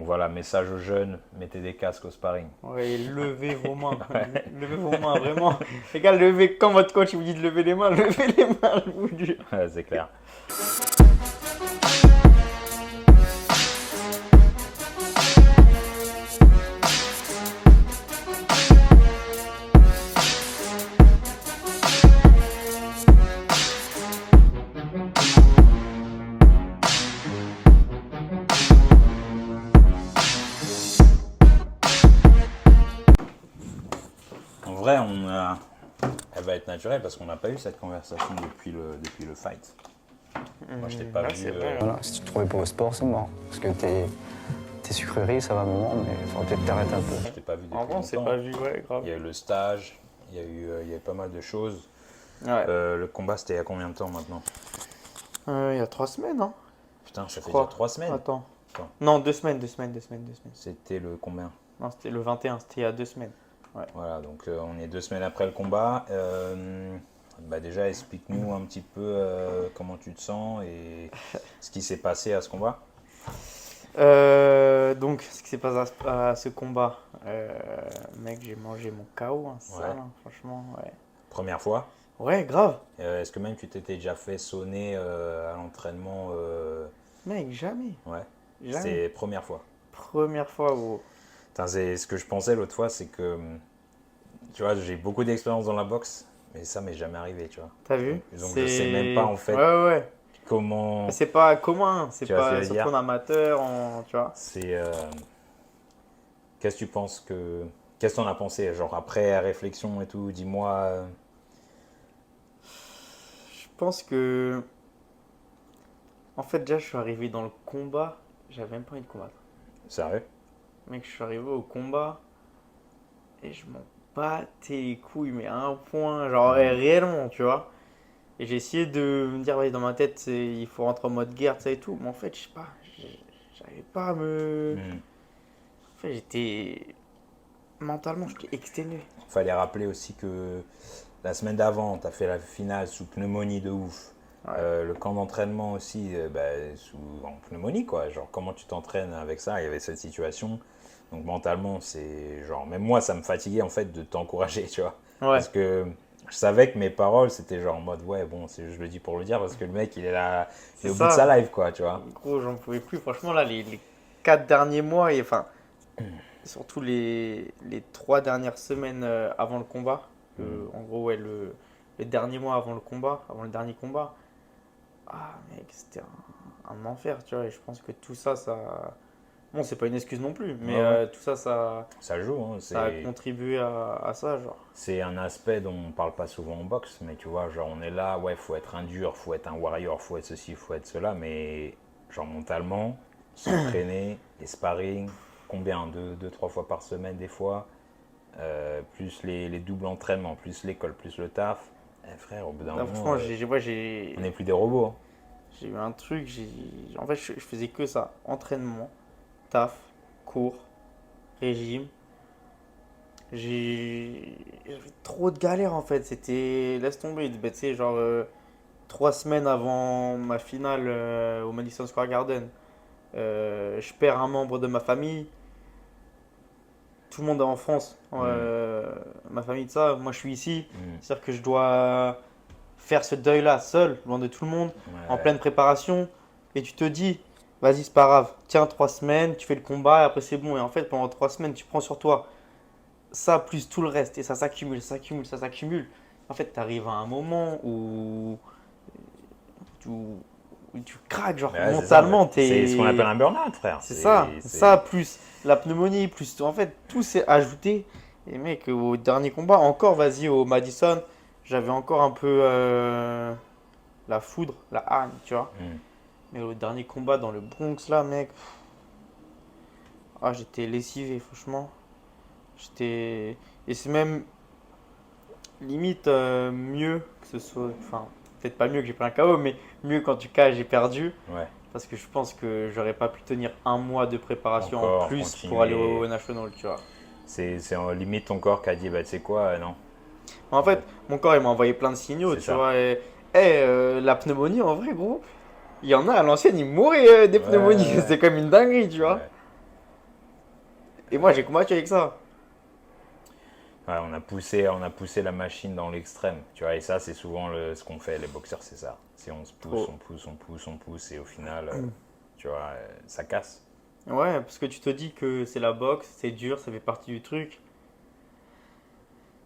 voilà, message aux jeunes, mettez des casques au sparring. Ouais, levez vos mains. Levez vos mains, vraiment. Les gars, levez, quand votre coach vous dit de lever les mains, levez les mains, je vous jure. Ouais, c'est clair. En vrai, elle va être naturelle parce qu'on n'a pas eu cette conversation depuis le fight. Moi, je t'ai pas Ouais, vu. c'est vrai. Voilà, si tu te trouvais pour le sport, c'est mort. Parce que tes sucreries, ça va un moment, mais il faudrait peut-être t'arrêter un peu. Je t'ai pas vu depuis En vrai, on s'est longtemps. pas vu, ouais, grave. Il y a eu le stage, il y a eu pas mal de choses. Ouais. Le combat, c'était il y a combien de temps maintenant? Il y a 3 semaines, hein. Putain, ça fait crois. déjà 3 semaines. Attends. Attends. Non, 2 semaines. C'était le combien? Non, c'était le 21, c'était il y a 2 semaines. Voilà, donc on est 2 semaines après le combat. Bah déjà, explique-nous un petit peu comment tu te sens et ce qui s'est passé à ce combat. Donc, ce qui s'est passé à ce combat, mec, j'ai mangé mon KO, hein, ça, Ouais. là, franchement, ouais. Première fois. Ouais, grave. Est-ce que même tu t'étais déjà fait sonner à l'entraînement Mec, jamais. Ouais, Jamais. c'est première fois. Première fois, gros. Putain, c'est ce que je pensais l'autre fois, c'est que tu vois, j'ai beaucoup d'expérience dans la boxe, mais ça m'est jamais arrivé, tu vois. T'as vu? Donc je sais même pas en fait Ouais. comment. C'est pas commun, c'est Tu vois ce que pas je veux surtout dire en amateur, tu vois. C'est. Qu'est-ce que tu penses que. Qu'est-ce que t'en as pensé? Genre après réflexion et tout, dis-moi. Je pense que. En fait, déjà, je suis arrivé dans le combat, j'avais même pas envie de combattre. Sérieux? Mec, je suis arrivé au combat et je m'en battais les couilles, mais à un point, genre réellement, tu vois. Et j'ai essayé de me dire, ouais, dans ma tête, il faut rentrer en mode guerre, ça et tout. Mais en fait, je sais pas, j'arrivais pas à me. En fait, mentalement, j'étais exténué. Fallait rappeler aussi que la semaine d'avant, t'as fait la finale sous pneumonie de ouf. Ouais. Le camp d'entraînement aussi, en pneumonie, quoi. Genre, comment tu t'entraînes avec ça? Il y avait cette situation. Donc, mentalement, c'est genre, même moi, ça me fatiguait en fait de t'encourager, tu vois. Ouais. Parce que je savais que mes paroles, c'était genre en mode, ouais, bon, je le dis pour le dire parce que le mec, il est là, il est au bout de ça. sa life, quoi, tu vois. Gros, j'en pouvais plus. Franchement, là, les 4 derniers mois, et enfin, surtout les 3 dernières semaines avant le combat, en gros, ouais, les derniers mois avant le combat, avant le dernier combat, ah, mec, c'était un enfer, tu vois. Et je pense que tout ça, bon, c'est pas une excuse non plus, mais Ouais. tout ça, Ça joue, hein, ça a contribué à ça, genre. c'est un aspect dont on parle pas souvent en boxe, mais tu vois, genre on est là, ouais, faut être un dur, faut être un warrior, faut être ceci, faut être cela, mais genre mentalement, s'entraîner, les sparring, combien? Deux, trois fois par semaine des fois, plus les doubles entraînements, plus l'école, plus le taf. Eh, frère, au bout d'un Non, moment, franchement, on n'est plus des robots. Hein. j'ai eu un truc, en fait, je faisais que ça. Entraînement, taf, cours, régime. J'avais trop de galères en fait. C'était. Laisse tomber. Ben, tu sais, genre 3 semaines avant ma finale au Madison Square Garden, je perds un membre de ma famille. Tout le monde est en France. Ma famille, de ça. Moi, je suis ici. C'est-à-dire que je dois faire ce deuil-là seul, loin de tout le monde, en pleine préparation. Et tu te dis, vas-y, c'est pas grave. Tiens, 3 semaines, tu fais le combat et après c'est bon. Et en fait, pendant 3 semaines, tu prends sur toi ça plus tout le reste et ça s'accumule, ça s'accumule, ça s'accumule. En fait, tu arrives à un moment où tu craques, genre Ouais, mentalement. c'est ce qu'on appelle un burn-out, frère. C'est ça, ça plus la pneumonie, plus en fait, tout s'est ajouté. Et mec, au dernier combat, encore, vas-y, au Madison, j'avais encore un peu la foudre, la hargne, tu vois. Mais au dernier combat dans le Bronx, là, mec, j'étais lessivé, franchement. Et c'est même limite mieux que ce soit. Enfin, peut-être pas mieux que j'ai pris un KO, mais mieux qu'en tout cas j'ai perdu. Ouais. Parce que je pense que j'aurais pas pu tenir un mois de préparation Encore, en plus continuer. pour aller au National, tu vois. C'est en limite ton corps qui a dit, bah tu sais quoi, non. En fait, mon corps il m'a envoyé plein de signaux, C'est tu ça. vois. La pneumonie, en vrai, gros, il y en a à l'ancienne, ils mouraient des pneumonies. Ouais. C'est comme une dinguerie, tu vois. Ouais. Et moi, j'ai combattu avec ça. Ouais, on a poussé la machine dans l'extrême, tu vois, et ça, c'est souvent ce qu'on fait, les boxeurs, c'est ça. C'est on se pousse, Trop. on pousse, on pousse, on pousse, et au final, tu vois, ça casse. Ouais, parce que tu te dis que c'est la boxe, c'est dur, ça fait partie du truc.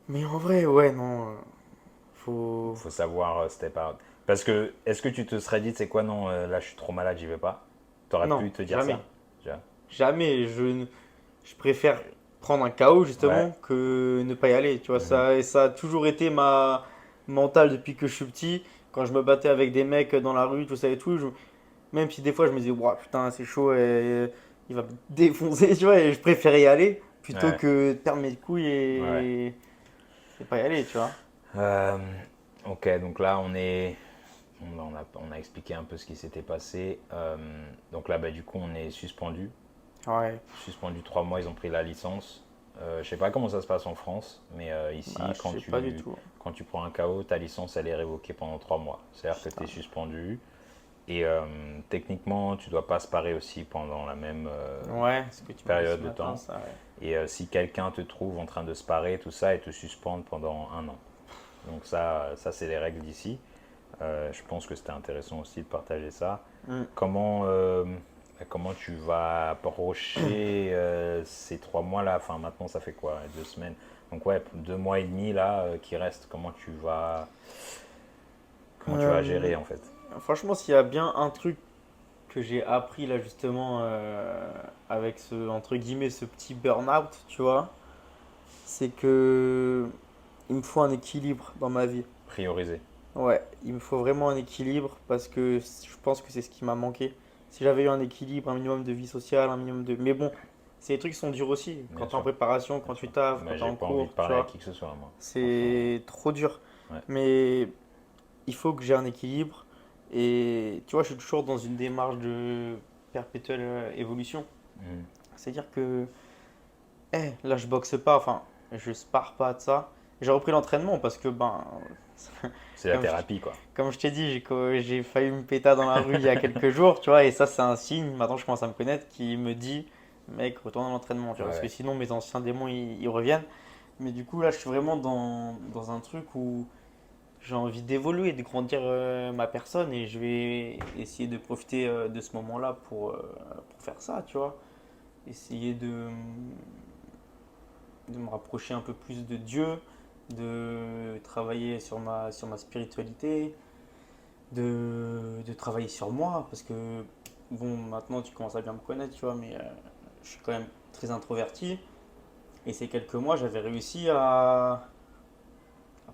Mais en vrai, ouais, non. Faut. Faut savoir step out. Parce que, est-ce que tu te serais dit, c'est quoi, non, là, je suis trop malade, j'y vais pas. T'aurais Non, pu te dire jamais. ça? Déjà. Jamais. Je préfère prendre un KO Ouais. justement que ne pas y aller. Tu vois, Mhm. ça, et ça a toujours été ma mentale depuis que je suis petit. Quand je me battais avec des mecs dans la rue, tout ça et tout, même si des fois je me disais, ouah, putain, c'est chaud et il va me défoncer, tu vois, et je préférais y aller plutôt Ouais. que de perdre mes couilles Ouais. et pas y aller, tu vois. Euh, ok, donc là, on a expliqué un peu ce qui s'était passé. Donc là, bah, du coup, on est suspendu. Ouais, Suspendu 3 mois, ils ont pris la licence. Je sais pas comment ça se passe en France, mais bah, ici, je sais pas du tout. quand tu prends un KO, ta licence, elle est révoquée pendant 3 mois. C'est-à-dire que tu es Putain. suspendu. Et techniquement, tu dois pas se parer aussi pendant la même Ouais, ce que tu m'as dit ce période de matin, temps. ça, ouais. Et si quelqu'un te trouve en train de se parer, tout ça, et te suspendre pendant 1 an. Donc ça c'est les règles d'ici. Je pense que c'était intéressant aussi de partager ça. Hmm. Comment, comment tu vas approcher ces 3 mois-là? Enfin, maintenant, ça fait quoi? 2 semaines. Donc ouais, 2 mois et demi là qui restent. Comment tu vas Euh, gérer en fait? Franchement, s'il y a bien un truc que j'ai appris là justement avec ce entre guillemets ce petit burn-out, tu vois, c'est que il me faut un équilibre dans ma vie. Prioriser. Ouais, il me faut vraiment un équilibre parce que je pense que c'est ce qui m'a manqué. Si j'avais eu un équilibre, un minimum de vie sociale, un minimum de... Mais bon, ces trucs sont durs aussi. Quand Bien t'es en sûr, préparation, bien quand tu sûr. taffes, quand Mais t'es j'ai en pas envie cours, de tu parler à vois, qui que ce soit, moi. Franchement, c'est trop dur. ouais. Mais il faut que j'ai un équilibre. Et tu vois, je suis toujours dans une démarche de perpétuelle évolution. Mhm. C'est-à-dire que, là, je boxe pas, enfin, je spare pas de ça. J'ai repris l'entraînement parce que, ben, C'est la comme je, thérapie, quoi. comme je t'ai dit, j'ai failli me péter dans la rue il y a quelques jours, tu vois, et ça, c'est un signe, maintenant je commence à me connaître, qui me dit, mec, retourne à l'entraînement, tu vois, parce que Ouais. sinon mes anciens démons, ils reviennent. Mais du coup, là, je suis vraiment dans un truc où j'ai envie d'évoluer, de grandir ma personne, et je vais essayer de profiter de ce moment-là pour faire ça, tu vois. Essayer de me rapprocher un peu plus de Dieu, de travailler sur ma spiritualité, de travailler sur moi, parce que, bon, maintenant tu commences à bien me connaître, tu vois, mais je suis quand même très introverti. Et ces quelques mois, j'avais réussi à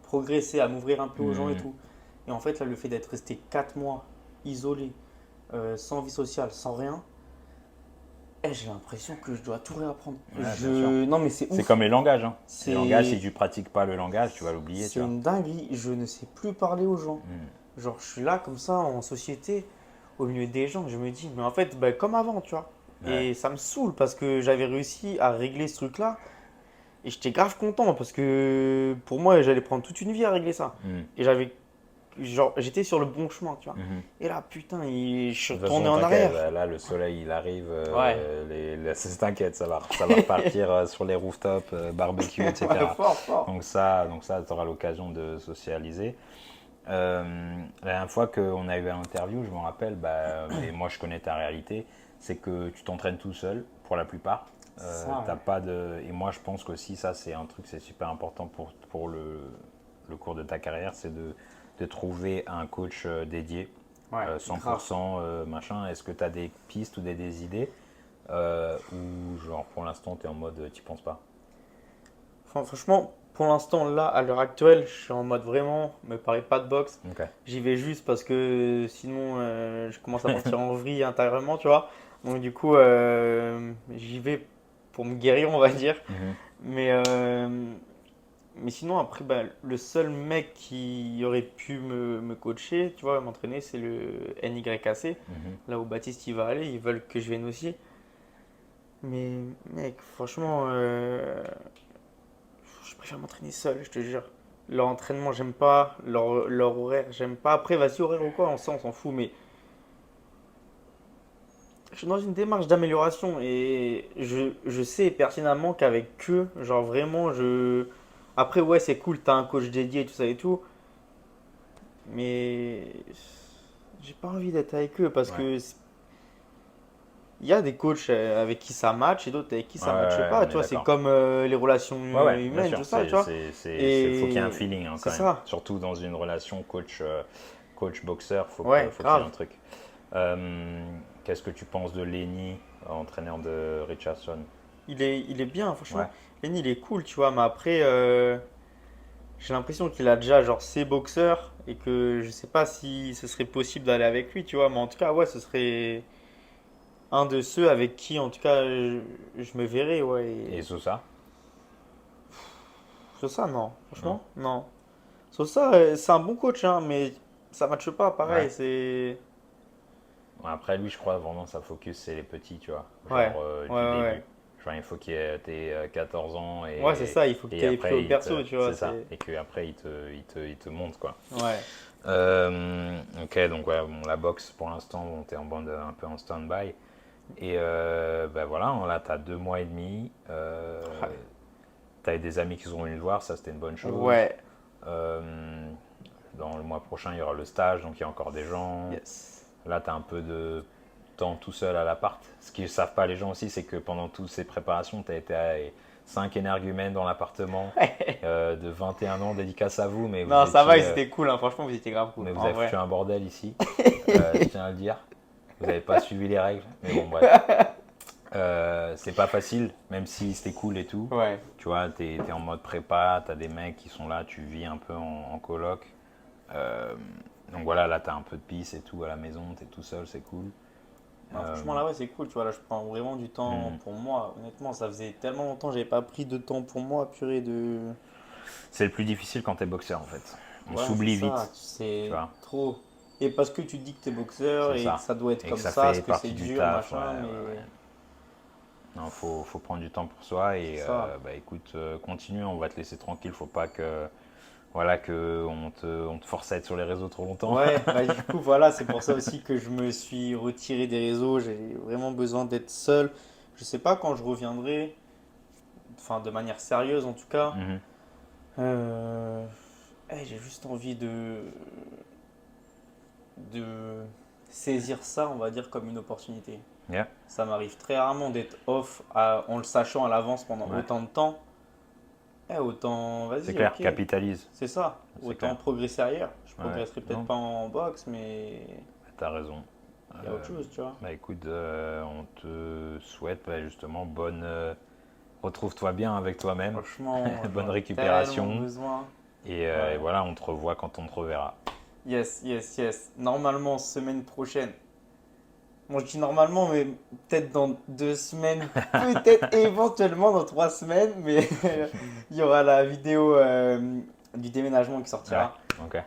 progresser, à m'ouvrir un peu aux gens et Mhm. tout. Et en fait, là, le fait d'être resté 4 mois isolé, sans vie sociale, sans rien, j'ai l'impression que je dois tout réapprendre. Ouais, bien sûr. Non, mais c'est C'est ouf. comme les langages, hein. Les langages, si C'est tu pratiques pas le langage, tu vas l'oublier, tu c'est vois. une dinguerie. Je ne sais plus parler aux gens. Mhm. Genre, je suis là comme ça en société, au milieu des gens. Je me dis, mais en fait, bah, comme avant, tu vois. Ouais. Et ça me saoule parce que j'avais réussi à régler ce truc-là. Et j'étais grave content parce que pour moi, j'allais prendre toute une vie à régler ça. Mhm. Et genre, j'étais sur le bon chemin, tu vois. Mhm. Et là, putain, je suis De toute retourné façon, en t'inquiète, arrière. là, le soleil, il arrive. Ouais, T'inquiète, ça va repartir sur les rooftops, barbecue, ouais, etc. fort, fort. Donc ça, tu auras l'occasion de socialiser. La dernière fois qu'on a eu un interview, je me rappelle, et moi je connais ta réalité, c'est que tu t'entraînes tout seul pour la plupart. Ça, T'as pas de... Et moi je pense qu'aussi ça c'est un truc, c'est super important pour le cours de ta carrière, c'est de trouver un coach dédié, ouais, grave. 100% machin. Est-ce que tu as des pistes ou des idées ou genre pour l'instant tu es en mode tu penses pas? Enfin, franchement, pour l'instant, là, à l'heure actuelle, je suis en mode vraiment, me parlez pas de boxe. Ok. J'y vais juste parce que sinon, je commence à partir en vrille intérieurement, tu vois. Donc, du coup, j'y vais pour me guérir, on va dire. Mhm. Mais, euh, mais sinon, après, bah, le seul mec qui aurait pu me coacher, tu vois, m'entraîner, c'est le NYKC. Mhm. Là où Baptiste il va aller, ils veulent que je vienne aussi. Mais, mec, franchement, je préfère m'entraîner seul, je te jure. Leur entraînement, j'aime pas. Leur horaire, j'aime pas. Après, vas-y, horaire ou quoi, on s'en fout. Mais je suis dans une démarche d'amélioration et je sais pertinemment qu'avec eux, genre vraiment, je. Après, ouais, c'est cool, t'as un coach dédié et tout ça et tout, mais j'ai pas envie d'être avec eux parce Ouais. que il y a des coachs avec qui ça match et d'autres avec qui Ouais, ça matche ouais, pas, on tu est vois, c'est d'accord. comme les relations Ouais, ouais, bien humaines, sûr. tout ça, tu vois. Faut qu'il y ait un Et feeling hein, c'est quand même. ça, Surtout dans une relation coach-boxeur, ouais, faut qu'il y ait grave. un truc. Qu'est-ce que tu penses de Lenny, entraîneur de Richardson? Il est bien, Ouais, franchement. Lenny, il est cool, tu vois, mais après, j'ai l'impression qu'il a déjà genre ses boxeurs et que je sais pas si ce serait possible d'aller avec lui, tu vois, mais en tout cas, ouais, ce serait un de ceux avec qui, en tout cas, je me verrais, ouais. et Et... Sosa? Sosa, non, Non? franchement, non. Sosa, c'est un bon coach, hein, mais ça matche pas, Ouais. pareil, c'est. Ouais, après, lui, je crois vraiment sa focus, c'est les petits, tu vois. Ouais, Genre ouais, du ouais, ouais. début. Genre, il faut qu'il ait tes 14 ans Ouais, c'est ça, il faut que tu et aies pris au après, berceau, tu vois, c'est ça. c'est. Et qu'après, il te monte, quoi. Ouais, Ok, donc ouais, bon, la boxe, pour l'instant, bon, t'es en bande un peu en stand-by. Et ben voilà, là, t'as 2 mois et demi. ouais, T'as des amis qui sont venus te voir, ça, c'était une bonne chose. ouais, Euh, dans le mois prochain, il y aura le stage, donc il y a encore des gens. yes. Là, tu as un peu de temps tout seul à l'appart. Ce qu'ils ne savent pas les gens aussi, c'est que pendant toutes ces préparations, tu as été à 5 énergumènes dans l'appartement de 21 ans, dédicace à vous, Non, ça va, ils étaient cool, hein, franchement, vous étiez grave cool, mais vous en avez vrai. foutu un bordel ici, je tiens à le dire. Vous n'avez pas suivi les règles, mais bon, bref. C'est pas facile, même si c'était cool et tout. Ouais. Tu vois, t'es en mode prépa, t'as des mecs qui sont là, tu vis un peu en coloc. Euh, donc voilà, là t'as un peu de pisse et tout à la maison, t'es tout seul, c'est cool. Non, Euh, franchement, là, ouais, c'est cool, tu vois, là, je prends vraiment du temps hmm. pour moi. Honnêtement, ça faisait tellement longtemps que j'avais pas pris de temps pour moi, purée de. C'est le plus difficile quand t'es boxeur en fait. On Ouais, c'est s'oublie ça, vite, tu c'est vois. trop. Et parce que tu dis que t'es boxeur C'est et que ça. ça doit être Et que comme ça ça, fait parce que c'est partie du dur, taf, machin, mais. Non, faut prendre du temps pour soi C'est et ça. bah écoute, continue, on va te laisser tranquille, faut pas que voilà que on te force à être sur les réseaux trop longtemps. Ouais, bah du coup, voilà, c'est pour ça aussi que je me suis retiré des réseaux. J'ai vraiment besoin d'être seul. Je sais pas quand je reviendrai, enfin, de manière sérieuse en tout cas. Mhm. Euh, j'ai juste envie de saisir ça, on va dire, comme une opportunité. Yeah, Ça m'arrive très rarement d'être off en le sachant à l'avance pendant ouais. autant de temps. Autant, C'est vas-y, clair, ok, capitalise, c'est ça. c'est Autant clair. progresser ailleurs. Je Ouais, progresserai peut-être non, pas en boxe, mais t'as raison. il y a autre Euh, chose, tu vois. Bah écoute, on te souhaite bah, justement bonne. Retrouve-toi bien avec toi-même, Franchement, bonne j'en ai tellement récupération. besoin. Et Ouais. voilà, on te revoit quand on te reverra. Yes, yes, yes. Normalement, semaine prochaine. Bon, je dis normalement, mais peut-être dans 2 semaines, peut-être éventuellement dans 3 semaines, mais il y aura la vidéo du déménagement qui Ouais, sortira. ok.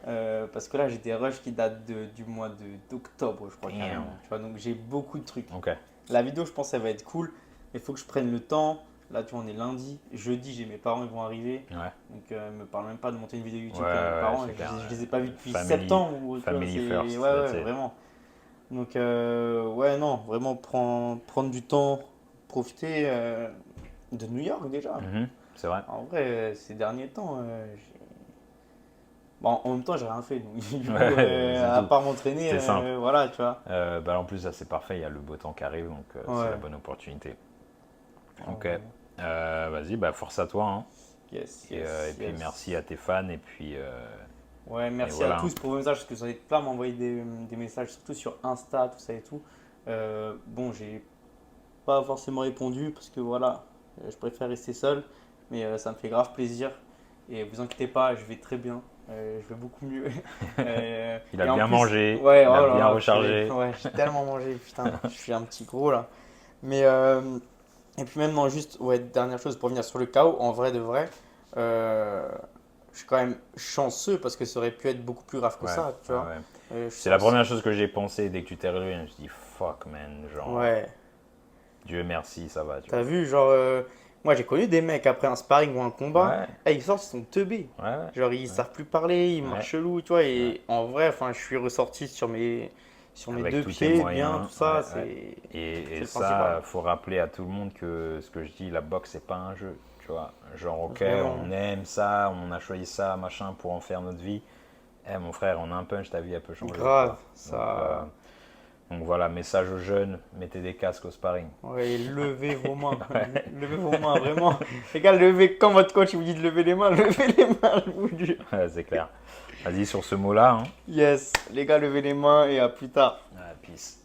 Parce que là, j'ai des rushs qui datent du mois d'octobre, je crois Damn. carrément. Tu vois, donc j'ai beaucoup de trucs. Ok. La vidéo, je pense, elle va être cool. Il faut que je prenne le temps. Là, tu vois, on est lundi. Jeudi, j'ai mes parents, ils vont arriver. Ouais. Donc, me parle même pas de monter une vidéo Ouais, YouTube quand mes ouais, parents. c'est clair. Je les ai pas vus depuis Family, septembre. Tu vois, family ouais, first, ouais, that's it. vraiment. Donc, ouais, non, vraiment prendre du temps, profiter de New York déjà. Mhm, c'est vrai. En vrai, ces derniers temps, bon, en même temps, j'ai rien fait. Donc, du coup, Ouais, c'est à tout. part m'entraîner, C'est simple. voilà, tu vois. Bah, en plus, là, c'est parfait, il y a le beau temps qui arrive, donc c'est la Ouais. bonne opportunité. En Ok. vrai. Vas-y, bah, force à toi. Hein. Yes, Et, yes, et puis yes. merci à tes fans. Et puis Ouais, et merci à voilà. Hein. tous pour vos messages, parce que vous avez plein m'envoyer des messages, surtout sur Insta, tout ça et tout. Bon, j'ai pas forcément répondu, parce que voilà, je préfère rester seul, mais ça me fait grave plaisir. Et vous inquiétez pas, je vais très bien, je vais beaucoup mieux. Il a Et en bien plus, mangé, ouais, il oh a là bien là, purée, rechargé. ouais, j'ai tellement mangé, putain, je suis un petit gros là. Mais, et puis même, non, juste, ouais, dernière chose pour venir sur le chaos, en vrai de vrai, euh, je suis quand même chanceux parce que ça aurait pu être beaucoup plus grave que Ouais, ça, tu ouais, vois. ouais. Je C'est la sens, première chose que j'ai pensé dès que tu t'es relevé. Je me suis dit, fuck man, genre, ouais, Dieu merci, ça va, tu t'as vois. vu, genre, moi j'ai connu des mecs après un sparring ou un combat, Ouais, ils sortent, ils sont teubés. ouais, Genre, ils ouais, savent plus parler, ils ouais, marchent chelou, tu vois. ouais. Et en vrai, enfin, je suis ressorti sur mes sur mes Avec deux tous tes pieds, moyens, bien, tout ça, ouais, c'est... ouais. Et le ça, principal. faut rappeler à tout le monde que ce que je dis, la boxe, c'est pas un jeu. Tu vois, genre, ok, Vraiment. on aime ça, on a choisi ça, machin, pour en faire notre vie. Eh, mon frère, on a un punch, ta vie, elle peut changer. tu Grave, vois. ça... Donc voilà, message aux jeunes, mettez des casques au sparring. Ouais, levez vos mains. Ouais. Levez vos mains, vraiment. Les gars, levez, quand votre coach vous dit de lever les mains, levez les mains, je vous le jure. Ouais, c'est clair. Vas-y, sur ce mot-là, hein. Yes, les gars, levez les mains et à plus tard. Ouais, peace.